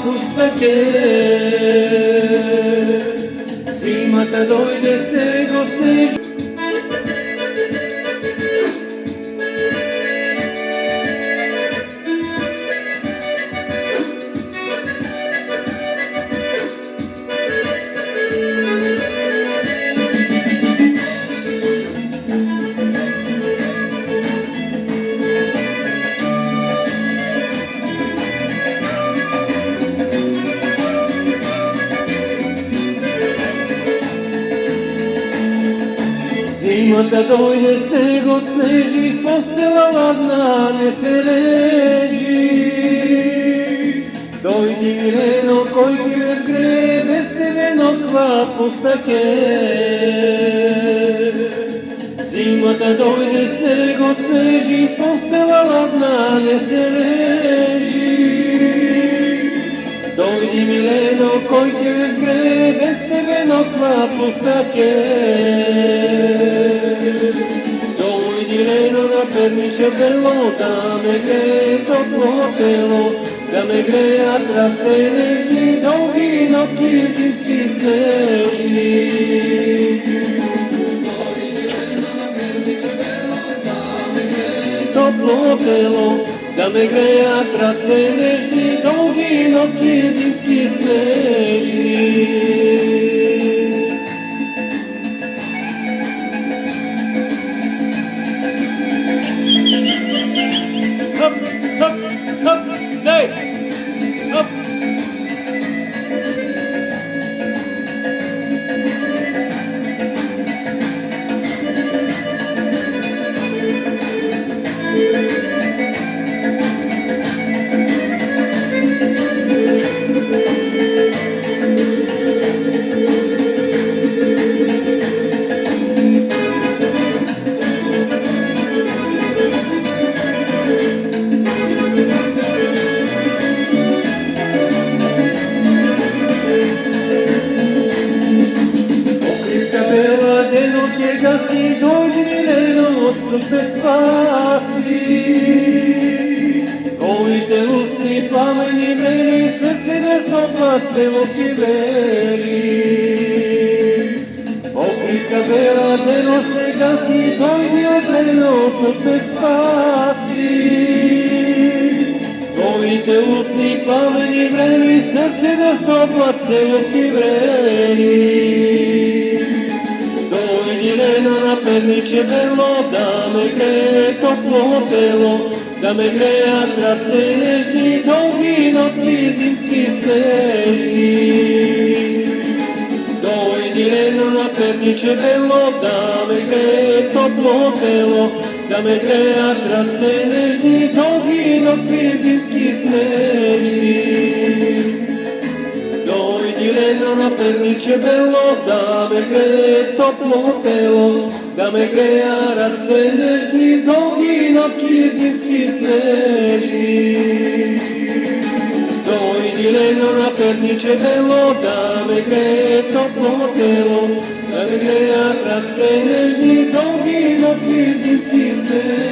пустаке. Зимата дойде, снего снежи. Зимата дойде, снего снежи, постела ладна не се лежи. Дойди Милено, кой ги ме сгре, без тебе ноква пустаке. Зимата дойде, снего снежи, постела ладна не се лежи. Дойди Милено, кой ги ме сгре, без тебе ноква пустаке. Перниче бело, да ме грее топло тело, да ме греят ръце нежни, дълги нощи зимски снежни. Топло тело, да ме греят ръце нежни, дълги нощи зимски снежни. Up, up, up, hey, up. Njega si dojdi Mileno, odstup me spasi. Tvojite usni plameni vreli, srce desno placelo ti veli. Okritka bela, deno se gasi, dojdi Mileno, odstup me spasi. Tvojite usni plameni vreli, srce desno placelo ti veli. Mileno na perniče belo, da me greje toplo telo, da me greja rъце нежни, дълги нощи зимски снежни. Дойди Лено на перниче бело, да ме грее топло тело, да ме греят ръце нежни, дълги нощи зимски снежни. Лено на перниче бело, да ме грее топло тело, да ме грея ръце нежни, дълги нощи зимски снежни. Дойди Лено на перниче бело, да ме грее топло тело, да ме грея ръце нежни, дълги нощи зимски снежни.